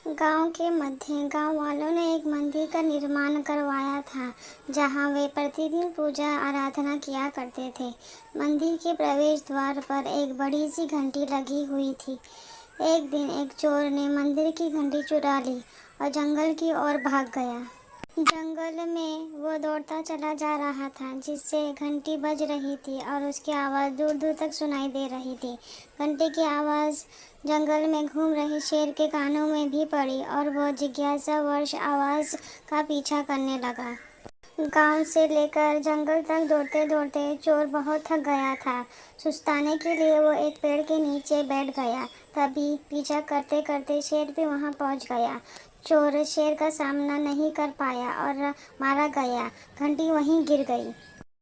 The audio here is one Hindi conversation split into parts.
गांव के मध्य गांव वालों ने एक मंदिर का निर्माण करवाया था, जहां वे प्रतिदिन पूजा आराधना किया करते थे। मंदिर के प्रवेश द्वार पर एक बड़ी सी घंटी लगी हुई थी। एक दिन एक चोर ने मंदिर की घंटी चुरा ली और जंगल की ओर भाग गया। जंगल में वो दौड़ता चला जा रहा था, जिससे घंटी बज रही थी और उसकी आवाज़ दूर दूर तक सुनाई दे रही थी। घंटी की आवाज़ जंगल में घूम रहे शेर के कानों में भी पड़ी और वो जिज्ञासावश आवाज़ का पीछा करने लगा। गांव से लेकर जंगल तक दौड़ते दौड़ते चोर बहुत थक गया था। सुस्ताने के लिए वो एक पेड़ के नीचे बैठ गया। तभी पीछा करते करते शेर भी वहां पहुंच गया। चोर शेर का सामना नहीं कर पाया और मारा गया। घंटी वहीं गिर गई।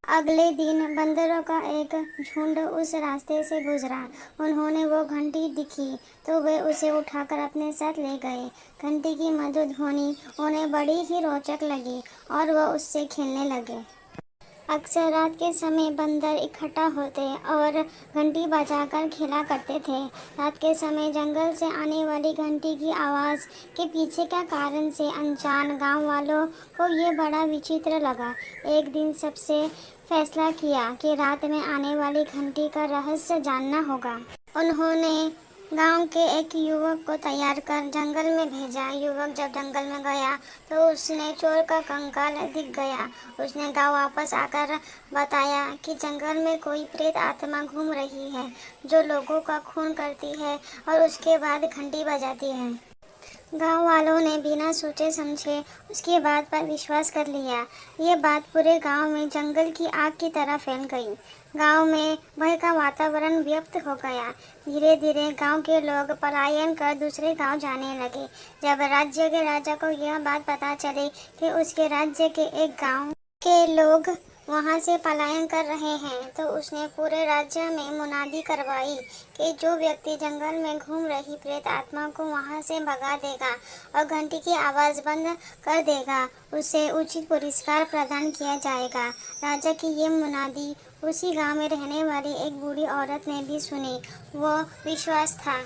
अगले दिन बंदरों का एक झुंड उस रास्ते से गुजरा। उन्होंने वो घंटी दिखी तो वे उसे उठाकर अपने साथ ले गए। घंटी की मधुर ध्वनि उन्हें बड़ी ही रोचक लगी और वह उससे खेलने लगे। अक्सर रात के समय बंदर इकट्ठा होते और घंटी बजाकर खेला करते थे। रात के समय जंगल से आने वाली घंटी की आवाज़ के पीछे का कारण से अनजान गांव वालों को ये बड़ा विचित्र लगा। एक दिन सबसे फैसला किया कि रात में आने वाली घंटी का रहस्य जानना होगा। उन्होंने गांव के एक युवक को तैयार कर जंगल में भेजा। युवक जब जंगल में गया तो उसने चोर का कंकाल दिख गया। उसने गांव वापस आकर बताया कि जंगल में कोई प्रेत आत्मा घूम रही है, जो लोगों का खून करती है और उसके बाद घंटी बजाती है। गांव वालों ने बिना सोचे समझे उसकी बात पर विश्वास कर लिया। ये बात पूरे गांव में जंगल की आग की तरह फैल गई। गांव में भय का वातावरण व्यक्त हो गया। धीरे धीरे गांव के लोग पलायन कर दूसरे गांव जाने लगे। जब राज्य के राजा को यह बात पता चली कि उसके राज्य के एक गांव के लोग वहां से पलायन कर रहे हैं, तो उसने पूरे राज्य में मुनादी करवाई कि जो व्यक्ति जंगल में घूम रही प्रेत आत्मा को वहां से भगा देगा और घंटी की आवाज़ बंद कर देगा, उसे उचित पुरस्कार प्रदान किया जाएगा। राजा की ये मुनादी उसी गांव में रहने वाली एक बूढ़ी औरत ने भी सुनी। वो विश्वास था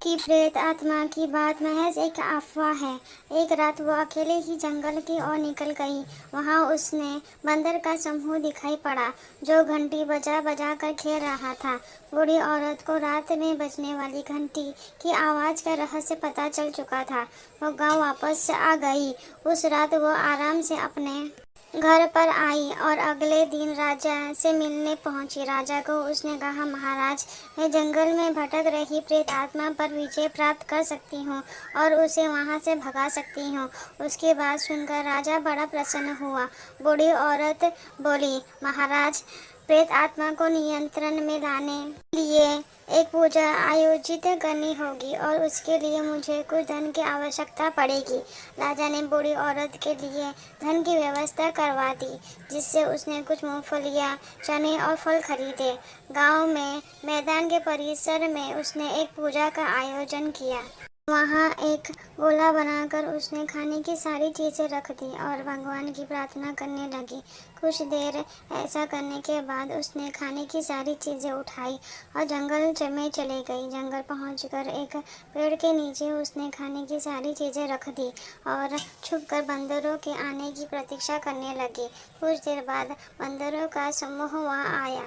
कि प्रेत आत्मा की बात महज एक अफवाह है। एक रात वो अकेले ही जंगल की ओर निकल गई। वहां उसने बंदर का समूह दिखाई पड़ा, जो घंटी बजा बजा कर खेल रहा था। बूढ़ी औरत को रात में बजने वाली घंटी की आवाज़ का रहस्य पता चल चुका था। वो गांव वापस आ गई। उस रात वो आराम से अपने घर पर आई और अगले दिन राजा से मिलने पहुंची। राजा को उसने कहा, महाराज, मैं जंगल में भटक रही प्रेत आत्मा पर विजय प्राप्त कर सकती हूँ और उसे वहाँ से भगा सकती हूँ। उसकी बात सुनकर राजा बड़ा प्रसन्न हुआ। बूढ़ी औरत बोली, महाराज, प्रेत आत्मा को नियंत्रण में लाने लिए एक पूजा आयोजित करनी होगी और उसके लिए मुझे कुछ धन की आवश्यकता पड़ेगी। राजा ने बूढ़ी औरत के लिए धन की व्यवस्था करवा दी, जिससे उसने कुछ मूंगफलियां, चने और फल खरीदे। गांव में मैदान के परिसर में उसने एक पूजा का आयोजन किया। वहाँ एक गोला बनाकर उसने खाने की सारी चीज़ें रख दी और भगवान की प्रार्थना करने लगी। कुछ देर ऐसा करने के बाद उसने खाने की सारी चीज़ें उठाई और जंगल में चले गई। जंगल पहुंचकर एक पेड़ के नीचे उसने खाने की सारी चीज़ें रख दी और छुपकर बंदरों के आने की प्रतीक्षा करने लगी। कुछ देर बाद बंदरों का समूह वहाँ आया।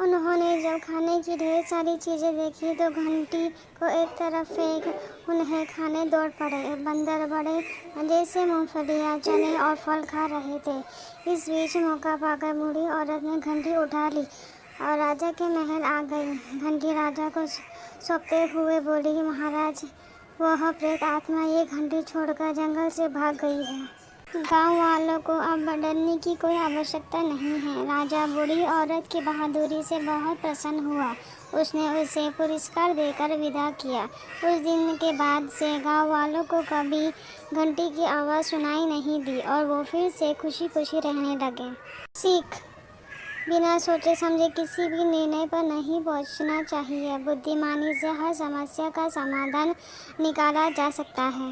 उन्होंने जब खाने की ढेर सारी चीज़ें देखी तो घंटी को एक तरफ फेंक उन्हें खाने दौड़ पड़े। बंदर बड़े मज़े से मूंगफलियाँ, चने और फल खा रहे थे। इस बीच मौका पाकर बूढ़ी औरत ने घंटी उठा ली और राजा के महल आ गई। घंटी राजा को सौंपते हुए बोली, महाराज, वह प्रेत आत्मा ये घंटी छोड़कर जंगल से भाग गई है। गांव वालों को अब डरने की कोई आवश्यकता नहीं है। राजा बूढ़ी औरत की बहादुरी से बहुत प्रसन्न हुआ। उसने उसे पुरस्कार देकर विदा किया। उस दिन के बाद से गांव वालों को कभी घंटी की आवाज़ सुनाई नहीं दी और वो फिर से खुशी खुशी रहने लगे। सीख: बिना सोचे समझे किसी भी निर्णय पर नहीं पहुंचना चाहिए। बुद्धिमानी से हर समस्या का समाधान निकाला जा सकता है।